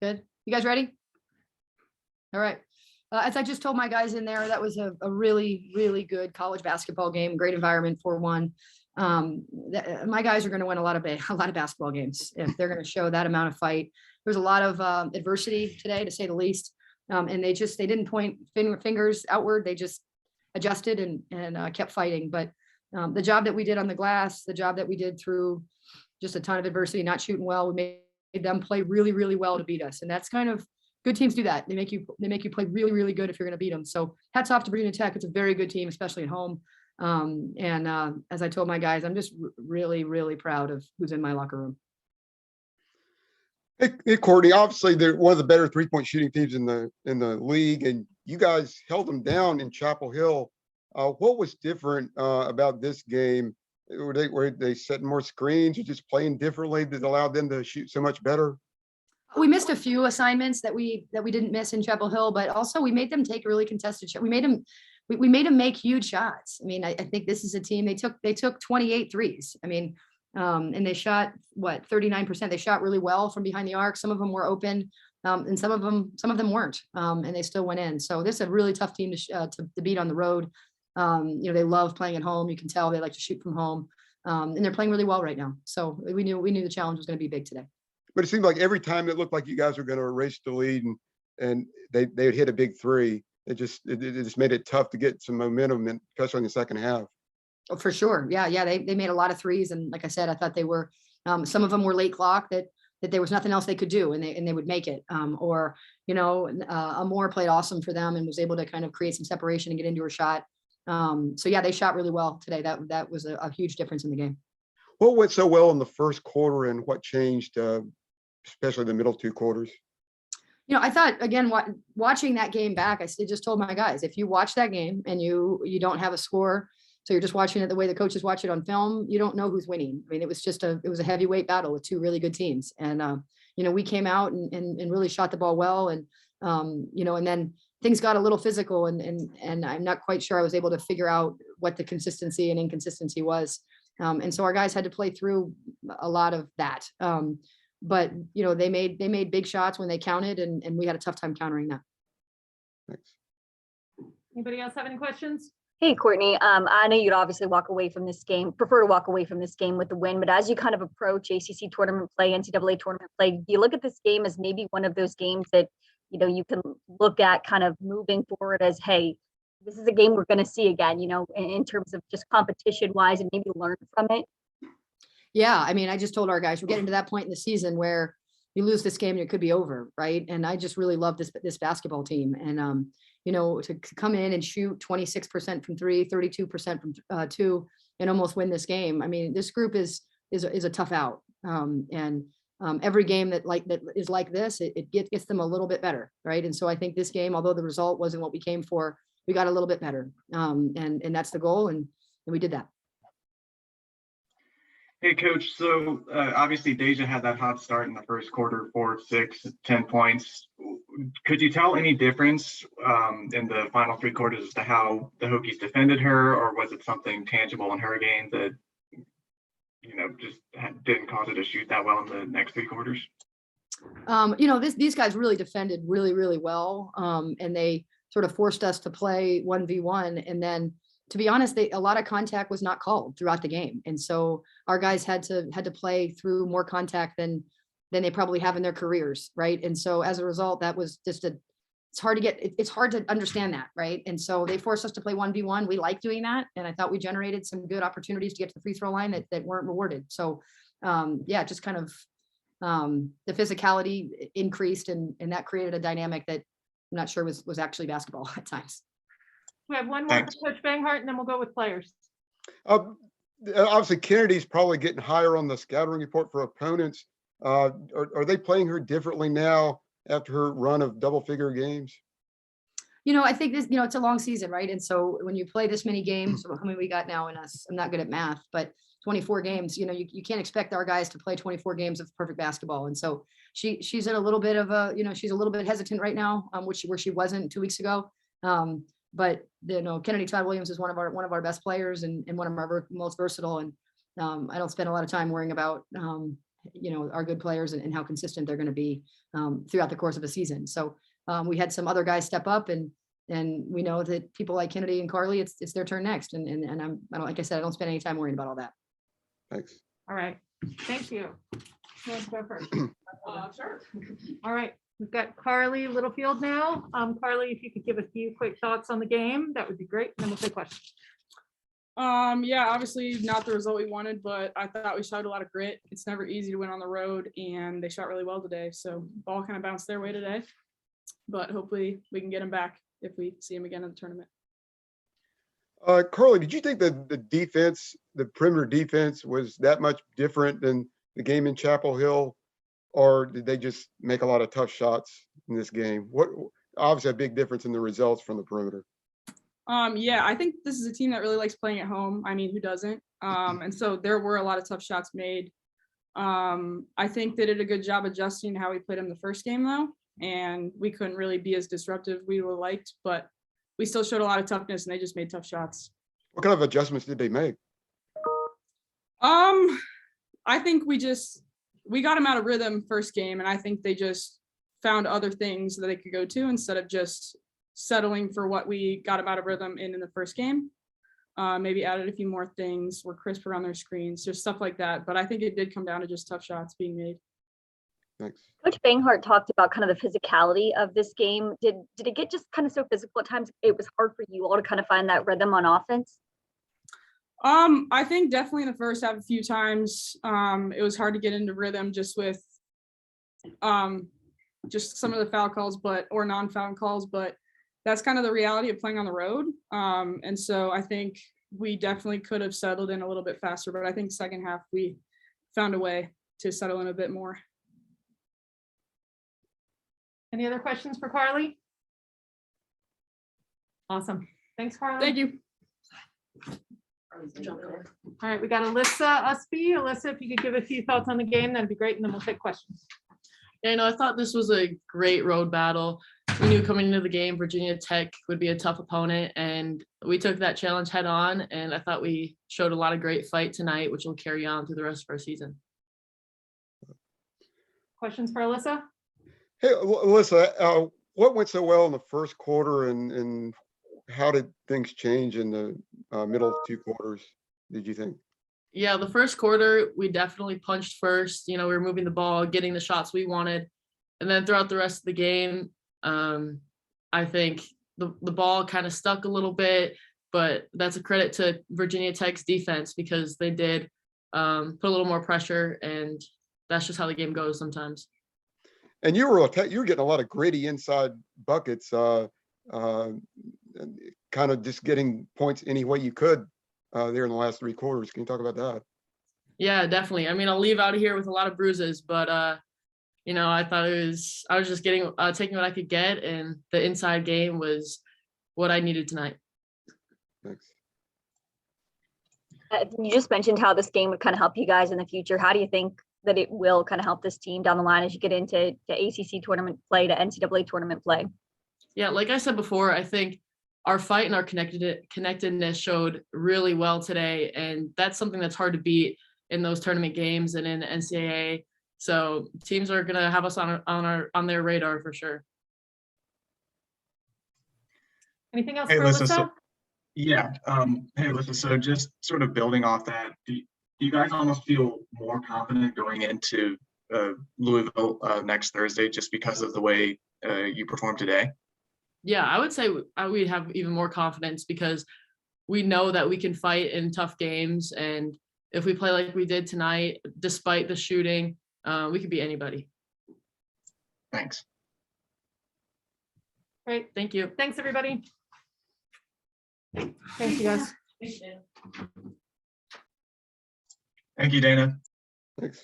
Good. You guys ready? All right. As I just told my guys in there, that was a really, really good college basketball game. Great environment for one. My guys are going to win a lot of basketball games if they're going to show that amount of fight. There's a lot of adversity today, to say the least, and they didn't point fingers outward. They just adjusted and kept fighting. But the job that we did on the glass, the job that we did through just a ton of adversity, not shooting well, we made them play really, really well to beat us. And that's kind of good. Teams do that. They make you play really, really good if you're going to beat them. So hats off to Virginia Tech. It's a very good team, especially at home. As I told my guys, I'm just really, really proud of who's in my locker room. Hey, Courtney, obviously they're one of the better 3-point shooting teams in the league, and you guys held them down in Chapel Hill. What was different about this game? Were they setting more screens or just playing differently that allowed them to shoot so much better? We missed a few assignments that we didn't miss in Chapel Hill, but also we made them take a really contested shot. We made them make huge shots. I mean, I think this is a team, they took 28 threes. I mean, and they shot 39%. They shot really well from behind the arc. Some of them were open, and some of them weren't, and they still went in. So this is a really tough team to beat on the road. They love playing at home. You can tell they like to shoot from home, and they're playing really well right now. So we knew the challenge was going to be big today. But it seemed like every time it looked like you guys were going to erase the lead and they would hit a big three. It just made it tough to get some momentum, and especially in the second half. Oh, for sure. Yeah. They made a lot of threes. And like I said, I thought they were, some of them were late clock that there was nothing else they could do, and they would make it. Amore played awesome for them and was able to kind of create some separation and get into her shot. So yeah, they shot really well today. That was a huge difference in the game. What went so well in the first quarter, and what changed, especially the middle two quarters? I thought, again, watching that game back, I just told my guys, if you watch that game and you don't have a score, so you're just watching it the way the coaches watch it on film, you don't know who's winning. I mean, it was a heavyweight battle with two really good teams. And, we came out and really shot the ball well. And, and then things got a little physical, and I'm not quite sure I was able to figure out what the consistency and inconsistency was. And so our guys had to play through a lot of that. But they made big shots when they counted, and we had a tough time countering that. Thanks. Anybody else have any questions? Hey, Courtney, I know you'd obviously prefer to walk away from this game with the win, but as you kind of approach ACC tournament play, NCAA tournament play, do you look at this game as maybe one of those games that, you can look at kind of moving forward as, hey, this is a game we're going to see again, in terms of just competition wise, and maybe learn from it? Yeah. I mean, I just told our guys, we're getting to that point in the season where you lose this game and it could be over. Right. And I just really love this basketball team. And, to come in and shoot 26% from three, 32% from two, and almost win this game. I mean, this group is a tough out. Every game that is like this, it gets them a little bit better. Right. And so I think this game, although the result wasn't what we came for, we got a little bit better. And that's the goal. And we did that. Hey, Coach. So obviously Deja had that hot start in the first quarter, 4, 6, 10 points. Could you tell any difference in the final 3 quarters as to how the Hokies defended her, or was it something tangible in her game that, just didn't cause her to shoot that well in the next 3 quarters? These guys really defended really, really well. And they sort of forced us to play 1v1. And then, to be honest, a lot of contact was not called throughout the game. And so our guys had to play through more contact than they probably have in their careers. Right. And so as a result, that was just it's hard to understand that. Right. And so they forced us to play 1v1. We like doing that. And I thought we generated some good opportunities to get to the free throw line that weren't rewarded. So just kind of the physicality increased, and that created a dynamic that I'm not sure was actually basketball at times. We have one more for Coach Banghart, and then we'll go with players. Obviously, Kennedy's probably getting higher on the scouting report for opponents. Are they playing her differently now after her run of double-figure games? I think this, it's a long season, right? And so when you play this many games, how many we got now in us? I'm not good at math, but 24 games, you can't expect our guys to play 24 games of perfect basketball. And so she's in a little bit of she's a little bit hesitant right now, where she wasn't 2 weeks ago. But Kennedy Todd Williams is one of our best players and one of our most versatile. And I don't spend a lot of time worrying about our good players and how consistent they're going to be throughout the course of a season. So we had some other guys step up, and we know that people like Kennedy and Carlie, it's their turn next. And I don't, like I said, I don't spend any time worrying about all that. Thanks. All right, thank you. Who wants to go first? Sure. All right, we've got Carlie Littlefield now. Carlie, if you could give a few quick thoughts on the game, that would be great. And then we'll take questions. Yeah, obviously not the result we wanted, but I thought we showed a lot of grit. It's never easy to win on the road, and they shot really well today. So ball kind of bounced their way today, but hopefully we can get them back if we see them again in the tournament. Carlie, did you think that the defense, the perimeter defense, was that much different than the game in Chapel Hill, or did they just make a lot of tough shots in this game? What obviously a big difference in the results from the perimeter. Yeah, I think this is a team that really likes playing at home. I mean, who doesn't? And so there were a lot of tough shots made. I think they did a good job adjusting to how we played them the first game though, and we couldn't really be as disruptive we would liked, but we still showed a lot of toughness and they just made tough shots. What kind of adjustments did they make? I think we got them out of rhythm first game, and I think they just found other things that they could go to instead of just settling for what we got them out of rhythm in the first game. Maybe added a few more things, were crisp around their screens, just stuff like that. But I think it did come down to just tough shots being made. Thanks. Coach Banghart talked about kind of the physicality of this game. Did it get just kind of so physical at times it was hard for you all to kind of find that rhythm on offense? I think definitely in the first half a few times it was hard to get into rhythm just with just some of the foul calls or non-foul calls, but that's kind of the reality of playing on the road. And so I think we definitely could have settled in a little bit faster, but I think second half we found a way to settle in a bit more. Any other questions for Carlie? Awesome. Thanks, Carlie. Thank you. All right, we got Alyssa Ustby. Alyssa, if you could give a few thoughts on the game, that'd be great, and then we'll take questions. Yeah, I thought this was a great road battle. We knew coming into the game, Virginia Tech would be a tough opponent, and we took that challenge head on, and I thought we showed a lot of great fight tonight, which will carry on through the rest of our season. Questions for Alyssa? Hey, Alyssa, what went so well in the first quarter, and how did things change in the middle 2 quarters, did you think? Yeah, the first quarter, we definitely punched first. We were moving the ball, getting the shots we wanted. And then throughout the rest of the game, I think the ball kind of stuck a little bit, but that's a credit to Virginia Tech's defense because they did put a little more pressure, and that's just how the game goes sometimes. And you were getting a lot of gritty inside buckets, kind of just getting points any way you could there in the last 3 quarters. Can you talk about that? Yeah, definitely. I mean, I'll leave out of here with a lot of bruises, but I thought I was just taking what I could get, and the inside game was what I needed tonight. Thanks. You just mentioned how this game would kind of help you guys in the future. How do you think that it will kind of help this team down the line as you get into ACC tournament play, to NCAA tournament play? Yeah, like I said before, I think our fight and our connectedness showed really well today, and that's something that's hard to beat in those tournament games and in the NCAA. So teams are gonna have us on their radar for sure. Anything else Hey, for Alyssa, Alyssa? Yeah. Hey, Alyssa, so just sort of building off that, do you guys almost feel more confident going into Louisville next Thursday just because of the way you performed today? Yeah, I would say we'd have even more confidence because we know that we can fight in tough games, and if we play like we did tonight, despite the shooting, we could beat anybody. Thanks. Great. Thank you. Thanks, everybody. Thank you, guys. Thank you, Dana. Thanks.